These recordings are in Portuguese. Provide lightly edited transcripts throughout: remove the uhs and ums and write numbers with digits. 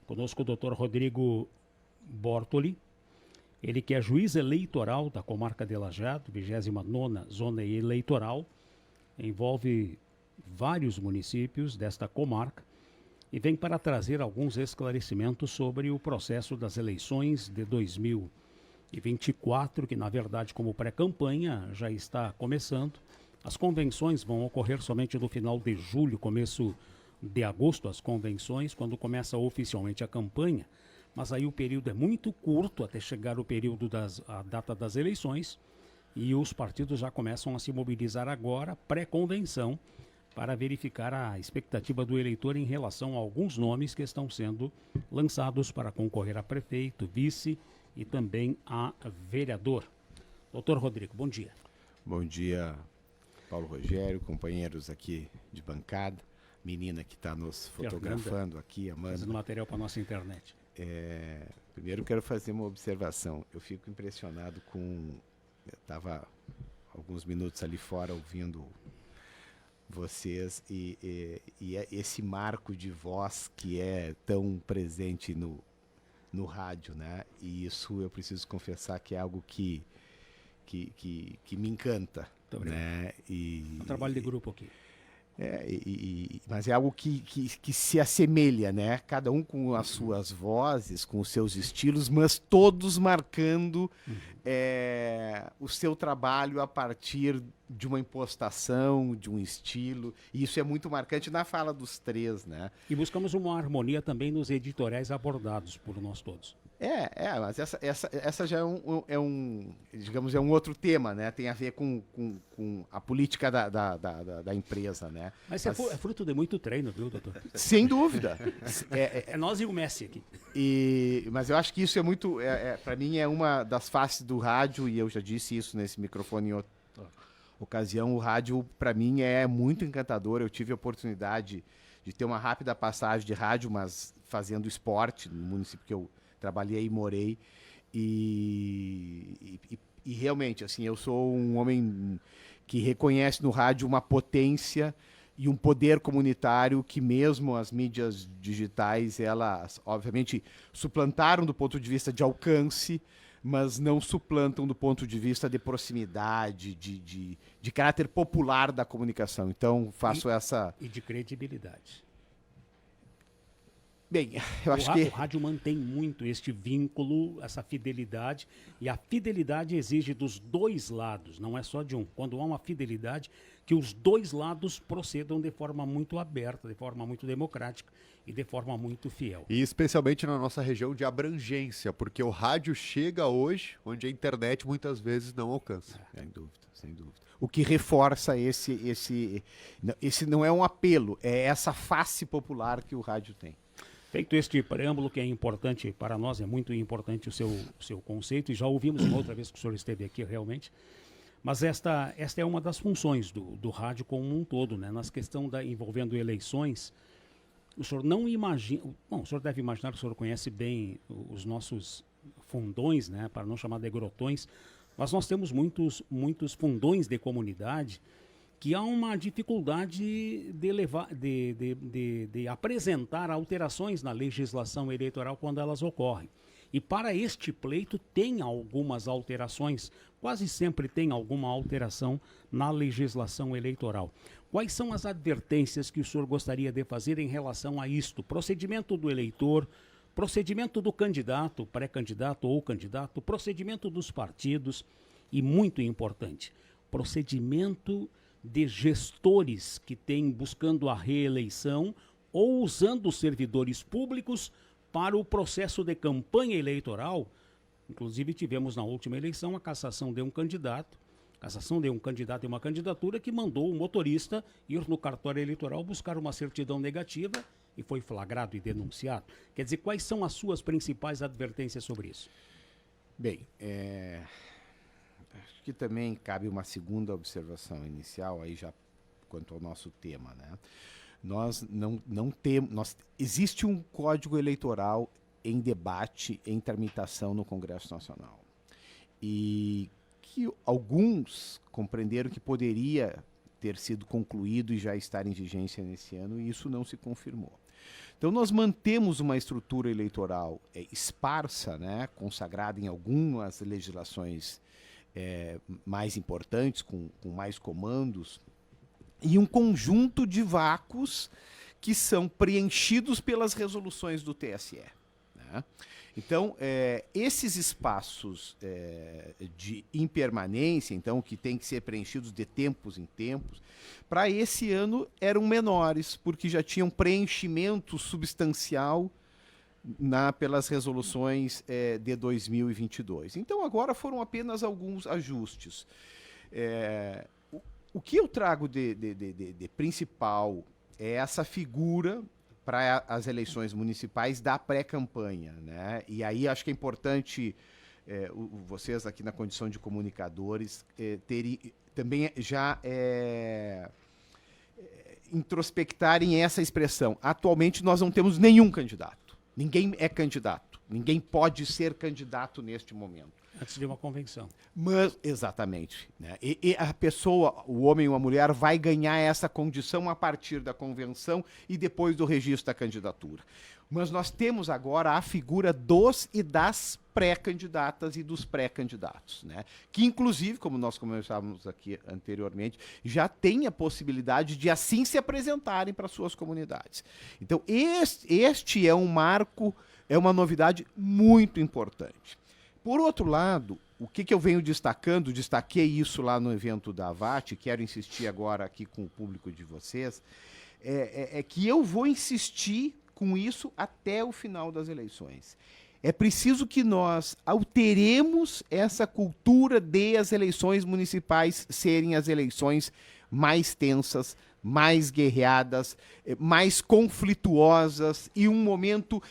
Conosco o Dr. Rodrigo Bortoli, ele que é juiz eleitoral da comarca de Lajeado, 29ª Zona Eleitoral, envolve vários municípios desta comarca e vem para trazer alguns esclarecimentos sobre o processo das eleições de 2024, que na verdade como pré-campanha já está começando. As convenções vão ocorrer somente no final de julho, começo de agosto, as convenções, quando começa oficialmente a campanha. Mas aí o período é muito curto até chegar a data das eleições e os partidos já começam a se mobilizar agora, pré-convenção, para verificar a expectativa do eleitor em relação a alguns nomes que estão sendo lançados para concorrer a prefeito, vice e também a vereador. Doutor Rodrigo, bom dia. Bom dia, Paulo Rogério, companheiros aqui de bancada, menina que está nos fotografando aqui, Amanda. Fazendo material para a nossa internet. Primeiro quero fazer uma observação. Eu fico impressionado com... Eu estava alguns minutos ali fora ouvindo vocês e esse marco de voz que é tão presente no rádio, né? E isso eu preciso confessar que é algo que me encanta. Né? É um trabalho de grupo aqui. Mas é algo que se assemelha, né? Cada um com as suas vozes, com os seus estilos, mas todos marcando o seu trabalho a partir de uma impostação, de um estilo. E isso é muito marcante na fala dos três, né? E buscamos uma harmonia também nos editoriais abordados por nós todos. Mas essa já digamos, é um outro tema, né? Tem a ver com a política da empresa, né? Mas é fruto de muito treino, viu, doutor? Sem dúvida. É nós e o Messi aqui. Mas eu acho que isso é muito, para mim, é uma das faces do rádio, e eu já disse isso nesse microfone em outra ocasião. O rádio, para mim, é muito encantador. Eu tive a oportunidade de ter uma rápida passagem de rádio, mas fazendo esporte no município que eu trabalhei e morei, e realmente, assim, eu sou um homem que reconhece no rádio uma potência e um poder comunitário que mesmo as mídias digitais, elas, obviamente, suplantaram do ponto de vista de alcance, mas não suplantam do ponto de vista de proximidade, de caráter popular da comunicação. Então, faço essa... E de credibilidade. Bem, eu acho que... O rádio mantém muito este vínculo, essa fidelidade, e a fidelidade exige dos dois lados, não é só de um. Quando há uma fidelidade, que os dois lados procedam de forma muito aberta, de forma muito democrática e de forma muito fiel. E especialmente na nossa região de abrangência, porque o rádio chega hoje onde a internet muitas vezes não alcança. Sem dúvida, sem dúvida. O que reforça esse não é um apelo, é essa face popular que o rádio tem. Feito este preâmbulo, que é importante para nós, é muito importante o seu conceito, e já ouvimos uma outra vez que o senhor esteve aqui realmente, mas esta é uma das funções do rádio como um todo, né? Nas questão envolvendo eleições, o senhor não imagina, bom, o senhor deve imaginar, o senhor conhece bem os nossos fundões, né? Para não chamar de grotões, mas nós temos muitos fundões de comunidade que há uma dificuldade de apresentar alterações na legislação eleitoral quando elas ocorrem. E para este pleito tem algumas alterações, quase sempre tem alguma alteração na legislação eleitoral. Quais são as advertências que o senhor gostaria de fazer em relação a isto? Procedimento do eleitor, procedimento do candidato, pré-candidato ou candidato, procedimento dos partidos e, muito importante, procedimento de gestores que têm buscando a reeleição ou usando os servidores públicos para o processo de campanha eleitoral. Inclusive tivemos na última eleição a cassação de um candidato e uma candidatura que mandou o motorista ir no cartório eleitoral buscar uma certidão negativa e foi flagrado e denunciado. Quer dizer, quais são as suas principais advertências sobre isso? Bem, acho que também cabe uma segunda observação inicial, aí já quanto ao nosso tema, né? Nós não temos... Existe um código eleitoral em debate, em tramitação no Congresso Nacional. E que alguns compreenderam que poderia ter sido concluído e já estar em vigência nesse ano, e isso não se confirmou. Então, nós mantemos uma estrutura eleitoral esparsa, né, consagrada em algumas legislações mais importantes, com mais comandos, e um conjunto de vácuos que são preenchidos pelas resoluções do TSE. Né? Então, esses espaços de impermanência, então, que têm que ser preenchidos de tempos em tempos, para esse ano eram menores, porque já tinham preenchimento substancial pelas resoluções de 2022. Então, agora foram apenas alguns ajustes. O que eu trago de principal é essa figura para as eleições municipais da pré-campanha, né? E aí acho que é importante vocês aqui na condição de comunicadores terem também já introspectarem essa expressão. Atualmente nós não temos nenhum candidato. Ninguém é candidato. Ninguém pode ser candidato neste momento. Antes de uma convenção. Mas, exatamente. Né? E a pessoa, o homem ou a mulher, vai ganhar essa condição a partir da convenção e depois do registro da candidatura. Mas nós temos agora a figura dos e das pré-candidatas e dos pré-candidatos, né? Que, inclusive, como nós conversávamos aqui anteriormente, já tem a possibilidade de assim se apresentarem para suas comunidades. Então, este é um marco, é uma novidade muito importante. Por outro lado, o que eu venho destacando, destaquei isso lá no evento da VAT, quero insistir agora aqui com o público de vocês, é que eu vou insistir com isso até o final das eleições. É preciso que nós alteremos essa cultura de as eleições municipais serem as eleições mais tensas, mais guerreadas, mais conflituosas e um momento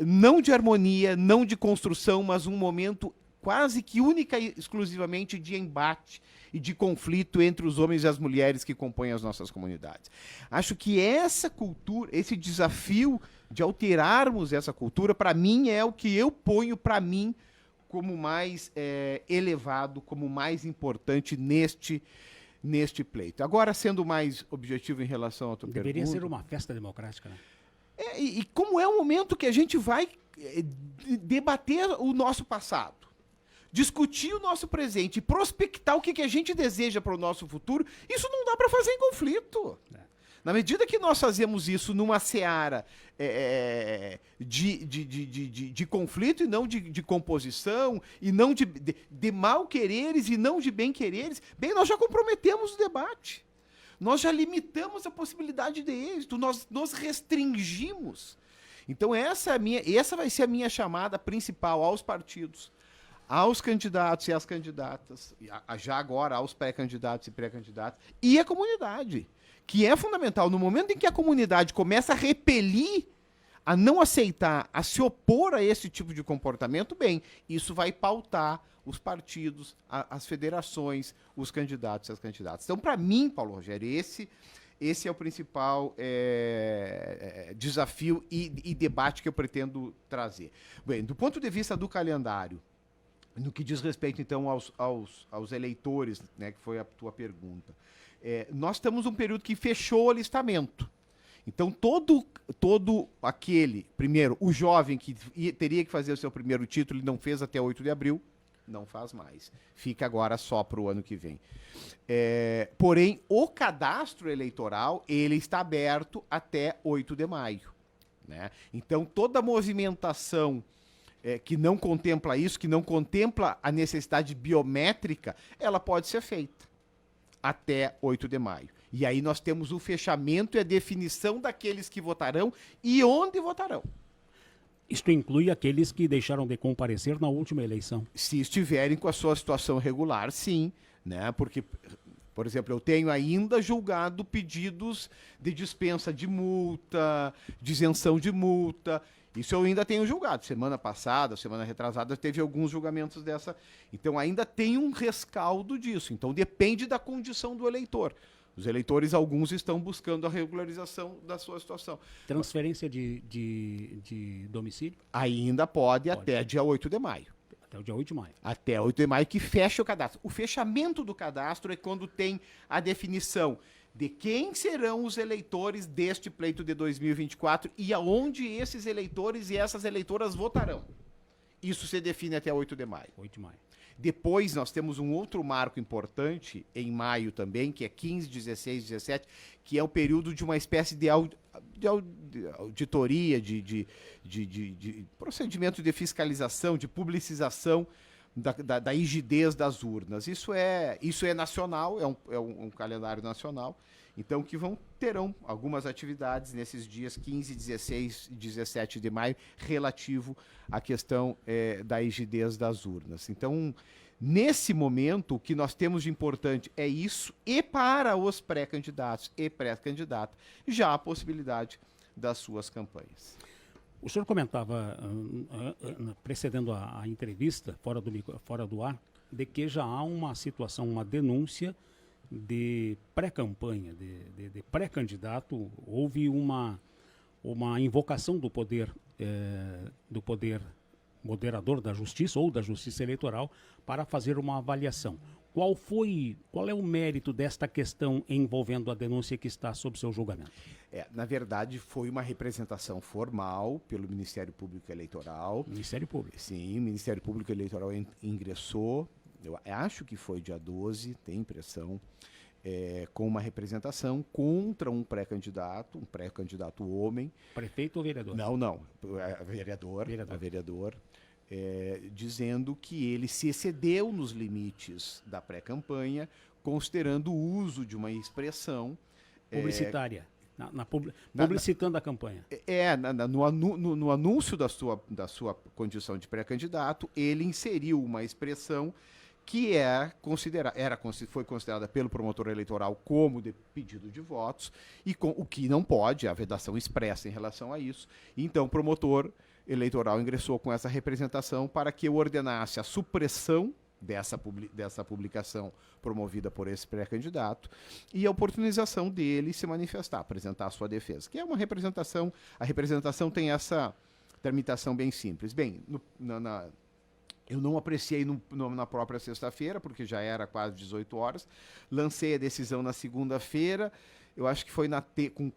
não de harmonia, não de construção, mas um momento quase que única e exclusivamente de embate e de conflito entre os homens e as mulheres que compõem as nossas comunidades. Acho que essa cultura, esse desafio de alterarmos essa cultura, para mim, é o que eu ponho para mim como mais elevado, como mais importante neste pleito. Agora, sendo mais objetivo em relação à tua pergunta... Deveria ser uma festa democrática, né? E como é o momento que a gente vai debater o nosso passado, discutir o nosso presente e prospectar o que a gente deseja para o nosso futuro, isso não dá para fazer em conflito. Na medida que nós fazemos isso numa seara de conflito e não de composição, e não de mal-quereres e não de bem-quereres, nós já comprometemos o debate. Nós já limitamos a possibilidade de êxito, nós nos restringimos. Então essa vai ser a minha chamada principal aos partidos, aos candidatos e às candidatas, já agora aos pré-candidatos e pré-candidatas, e à comunidade, que é fundamental. No momento em que a comunidade começa a repelir, a não aceitar, a se opor a esse tipo de comportamento, isso vai pautar os partidos, as federações, os candidatos e as candidatas. Então, para mim, Paulo Rogério, esse é o principal desafio e debate que eu pretendo trazer. Bem, do ponto de vista do calendário, no que diz respeito, então, aos eleitores, né, que foi a tua pergunta, nós estamos num período que fechou o alistamento. Então, todo aquele, primeiro, o jovem que teria que fazer o seu primeiro título e não fez até 8 de abril, não faz mais. Fica agora só para o ano que vem. Porém, o cadastro eleitoral, ele está aberto até 8 de maio. Né? Então, toda movimentação que não contempla isso, que não contempla a necessidade biométrica, ela pode ser feita até 8 de maio. E aí nós temos o fechamento e a definição daqueles que votarão e onde votarão. Isto inclui aqueles que deixaram de comparecer na última eleição. Se estiverem com a sua situação regular, sim, né? Porque, por exemplo, eu tenho ainda julgado pedidos de dispensa de multa, de isenção de multa. Isso eu ainda tenho julgado. Semana passada, semana retrasada, teve alguns julgamentos dessa. Então, ainda tem um rescaldo disso. Então, depende da condição do eleitor. Os eleitores, alguns, estão buscando a regularização da sua situação. Transferência de domicílio? Ainda pode até dia 8 de maio. Até o dia 8 de maio. Até 8 de maio que fecha o cadastro. O fechamento do cadastro é quando tem a definição de quem serão os eleitores deste pleito de 2024 e aonde esses eleitores e essas eleitoras votarão. Isso se define até 8 de maio. 8 de maio. Depois nós temos um outro marco importante, em maio também, que é 15, 16, 17, que é o período de uma espécie de auditoria, de procedimento de fiscalização, de publicização da rigidez das urnas. Isso é nacional, é um calendário nacional, então terão algumas atividades nesses dias 15, 16 e 17 de maio relativo à questão da rigidez das urnas. Então, nesse momento, o que nós temos de importante é isso, e para os pré-candidatos e pré-candidatas, já a possibilidade das suas campanhas. O senhor comentava, precedendo a entrevista, fora do ar, de que já há uma situação, uma denúncia de pré-campanha, de pré-candidato. Houve uma invocação do poder moderador da justiça ou da justiça eleitoral para fazer uma avaliação. Qual é o mérito desta questão envolvendo a denúncia que está sob seu julgamento? Na verdade, foi uma representação formal pelo Ministério Público Eleitoral. Ministério Público. Sim, o Ministério Público Eleitoral ingressou, eu acho que foi dia 12, tem impressão, com uma representação contra um pré-candidato homem. Prefeito ou vereador? Não, vereador. Dizendo que ele se excedeu nos limites da pré-campanha, considerando o uso de uma expressão publicitária, publicitando a campanha. No anúncio da sua condição de pré-candidato, ele inseriu uma expressão que foi considerada pelo promotor eleitoral como de pedido de votos, e o que não pode, a vedação expressa em relação a isso. Então, o promotor eleitoral ingressou com essa representação para que eu ordenasse a supressão dessa publicação promovida por esse pré-candidato e a oportunização dele se manifestar, apresentar a sua defesa, que é uma representação. A representação tem essa tramitação bem simples. Bem, eu não apreciei na própria sexta-feira, porque já era quase 18 horas, lancei a decisão na segunda-feira, eu acho que foi com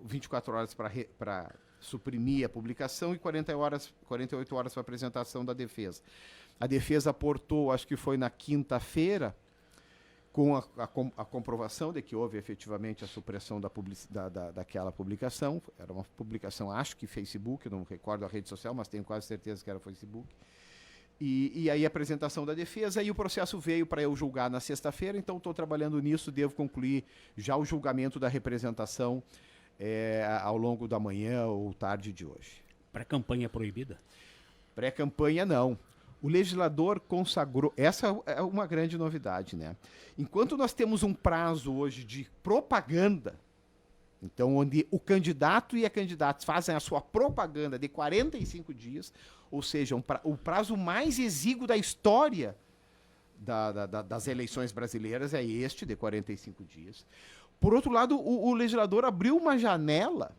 24 horas para suprimir a publicação e 48 horas para apresentação da defesa. A defesa aportou, acho que foi na quinta-feira, com a comprovação de que houve efetivamente a supressão daquela publicação. Era uma publicação, acho que Facebook, não recordo a rede social, mas tenho quase certeza que era Facebook. E aí a apresentação da defesa, e o processo veio para eu julgar na sexta-feira, então estou trabalhando nisso, devo concluir já o julgamento da representação ao longo da manhã ou tarde de hoje. Pré-campanha proibida? Pré-campanha não. O legislador consagrou, essa é uma grande novidade, né? Enquanto nós temos um prazo hoje de propaganda, então onde o candidato e a candidata fazem a sua propaganda de 45 dias, ou seja, o prazo mais exíguo da história das eleições brasileiras é este, de 45 dias. Por outro lado, o legislador abriu uma janela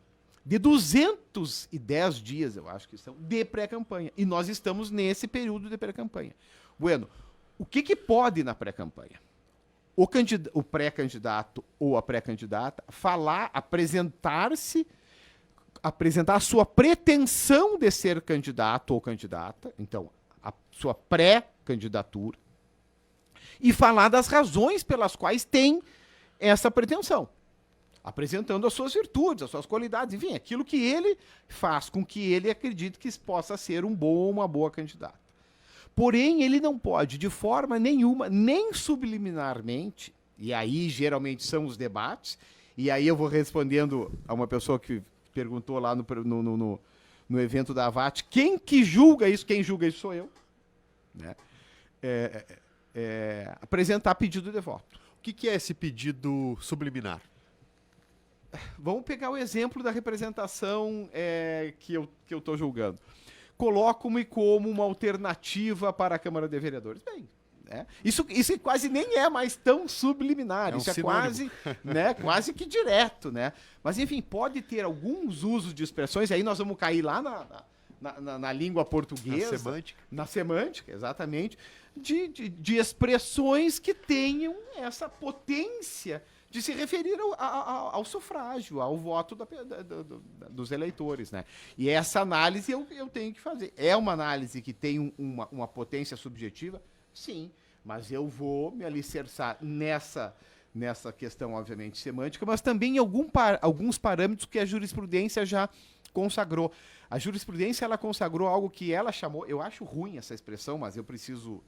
de 210 dias, eu acho que são, de pré-campanha. E nós estamos nesse período de pré-campanha. Bueno, o que pode na pré-campanha? O pré-candidato ou a pré-candidata apresentar a sua pretensão de ser candidato ou candidata, então, a sua pré-candidatura, e falar das razões pelas quais tem essa pretensão, apresentando as suas virtudes, as suas qualidades, enfim, aquilo que ele faz com que ele acredite que possa ser um bom ou uma boa candidata. Porém, ele não pode, de forma nenhuma, nem subliminarmente, e aí geralmente são os debates, e aí eu vou respondendo a uma pessoa que perguntou lá no evento da AVAT, quem julga isso sou eu, né? Apresentar pedido de voto. O que é esse pedido subliminar? Vamos pegar o exemplo da representação que eu estou julgando. Coloco-me como uma alternativa para a Câmara de Vereadores. Bem, né? Isso quase nem é mais tão subliminar. Isso sinônimo. Quase que direto, né? Mas, enfim, pode ter alguns usos de expressões. Aí nós vamos cair lá na língua portuguesa. Na semântica. Na semântica, exatamente. De expressões que tenham essa potência de se referir ao sufrágio, ao voto dos eleitores, né? E essa análise eu tenho que fazer. É uma análise que tem uma potência subjetiva? Sim, mas eu vou me alicerçar nessa questão, obviamente, semântica, mas também em alguns parâmetros que a jurisprudência já consagrou. A jurisprudência, ela consagrou algo que ela chamou, eu acho ruim essa expressão, mas eu preciso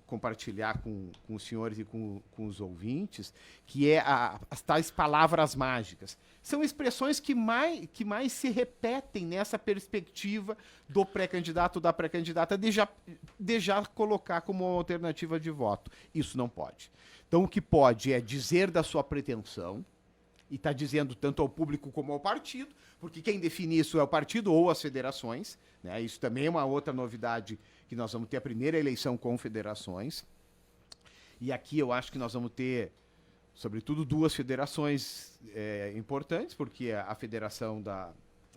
compartilhar com os senhores e com os ouvintes, que é as tais palavras mágicas. São expressões que mais se repetem nessa perspectiva do pré-candidato, da pré-candidata, de já colocar como uma alternativa de voto. Isso não pode. Então, o que pode é dizer da sua pretensão, e está dizendo tanto ao público como ao partido, porque quem define isso é o partido ou as federações, né? Isso também é uma outra novidade, que nós vamos ter a primeira eleição com federações. E aqui eu acho que nós vamos ter, sobretudo, duas federações importantes, porque a federação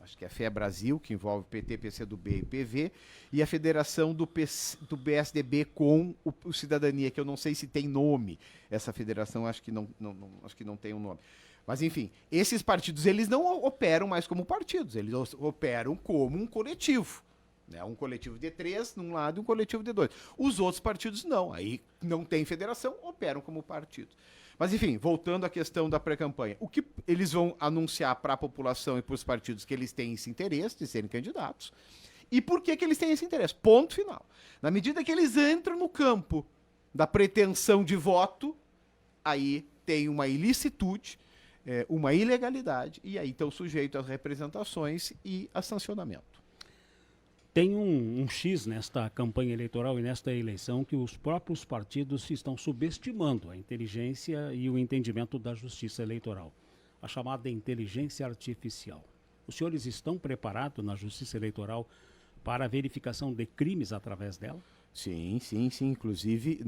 acho que é a FE Brasil, que envolve PT, PCdoB e PV, e a federação do PSDB com o Cidadania, que eu não sei se tem nome. Essa federação acho que não tem um nome. Mas, enfim, esses partidos, eles não operam mais como partidos, eles operam como um coletivo. Né? Um coletivo de 3 num lado e um coletivo de 2. Os outros partidos não, aí não tem federação, operam como partido. Mas, enfim, voltando à questão da pré-campanha, o que eles vão anunciar para a população e para os partidos que eles têm esse interesse de serem candidatos, e por que eles têm esse interesse? Ponto final. Na medida que eles entram no campo da pretensão de voto, aí tem uma ilicitude, uma ilegalidade, e aí estão sujeitos às representações e a sancionamento. Tem um X nesta campanha eleitoral e nesta eleição que os próprios partidos estão subestimando a inteligência e o entendimento da justiça eleitoral, a chamada inteligência artificial. Os senhores estão preparados na justiça eleitoral para a verificação de crimes através dela? Sim. Inclusive,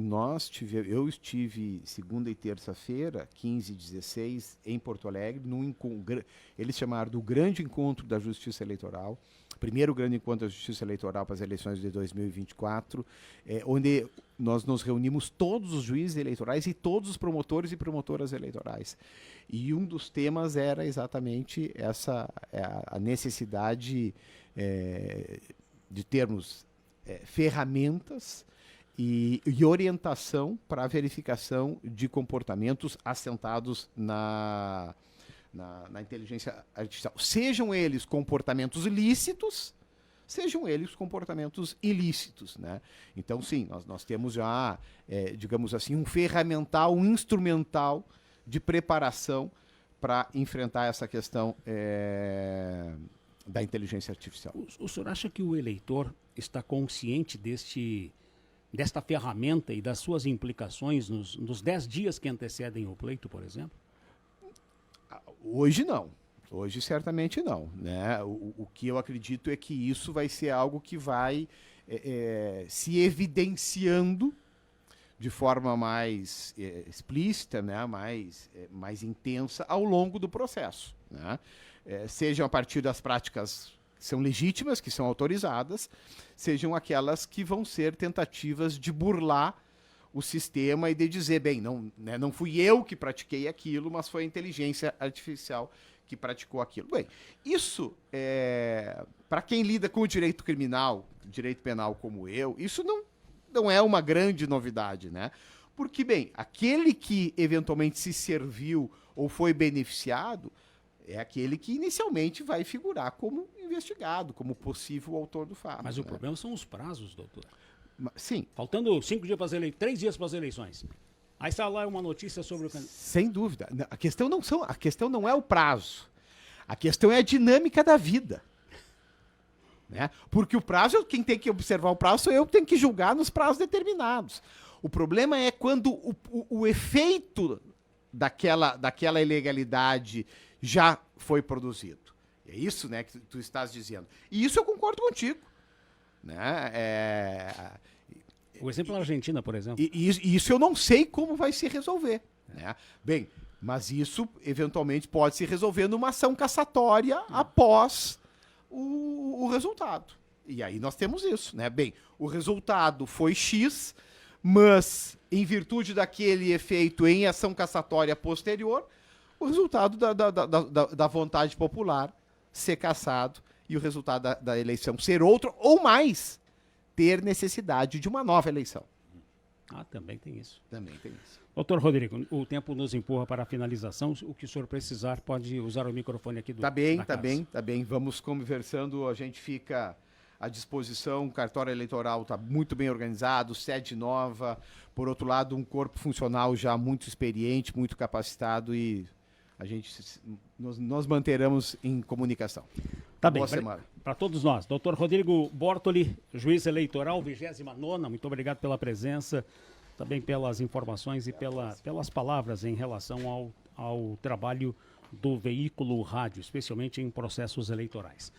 eu estive segunda e terça-feira, 15 e 16, em Porto Alegre, eles chamaram do Grande Encontro da Justiça Eleitoral, primeiro grande encontro da Justiça Eleitoral para as eleições de 2024, onde nós nos reunimos todos os juízes eleitorais e todos os promotores e promotoras eleitorais. E um dos temas era exatamente a necessidade de termos ferramentas e orientação para a verificação de comportamentos assentados na inteligência artificial. Sejam eles comportamentos lícitos, sejam eles comportamentos ilícitos, né? Então, sim, nós temos já, digamos assim, um ferramental, um instrumental de preparação para enfrentar essa questão da inteligência artificial. O senhor acha que o eleitor está consciente desta ferramenta e das suas implicações nos 10 dias que antecedem o pleito, por exemplo? Hoje não. Hoje certamente não. Né? O que eu acredito é que isso vai ser algo que vai se evidenciando de forma mais explícita, né? mais intensa ao longo do processo. Né? Sejam a partir das práticas que são legítimas, que são autorizadas, sejam aquelas que vão ser tentativas de burlar o sistema e de dizer, bem, não fui eu que pratiquei aquilo, mas foi a inteligência artificial que praticou aquilo. Bem, isso, para quem lida com o direito criminal, direito penal como eu, isso não é uma grande novidade, né? Porque, bem, aquele que eventualmente se serviu ou foi beneficiado é aquele que inicialmente vai figurar como investigado, como possível autor do fato. Mas o problema são os prazos, doutor. Sim. Faltando 5 dias para as eleições, 3 dias para as eleições. Aí está lá uma notícia sobre o candidato. Sem dúvida. A questão não é o prazo. A questão é a dinâmica da vida. Né? Porque o prazo, quem tem que observar o prazo sou eu que tenho que julgar nos prazos determinados. O problema é quando o efeito daquela ilegalidade já foi produzido. É isso, né, que tu estás dizendo. E isso eu concordo contigo. Né? O exemplo da Argentina, por exemplo. E isso eu não sei como vai se resolver. Né? Bem, mas isso eventualmente pode se resolver numa ação cassatória após o resultado. E aí nós temos isso, né? Bem, o resultado foi X, mas em virtude daquele efeito em ação cassatória posterior, o resultado da vontade popular ser cassado e o resultado da eleição ser outro, ou mais, ter necessidade de uma nova eleição. Também tem isso. Também tem isso. Doutor Rodrigo, o tempo nos empurra para a finalização. O que o senhor precisar, pode usar o microfone aqui do Tá bem, da tá casa. bem, tá bem. Vamos conversando, a gente fica à disposição. O cartório eleitoral está muito bem organizado, sede nova. Por outro lado, um corpo funcional já muito experiente, muito capacitado e nós manteremos em comunicação. Tá bem, Boa semana. para todos nós. Doutor Rodrigo Bortoli, juiz eleitoral, 29ª, muito obrigado pela presença, também pelas informações e pelas palavras em relação ao trabalho do veículo rádio, especialmente em processos eleitorais.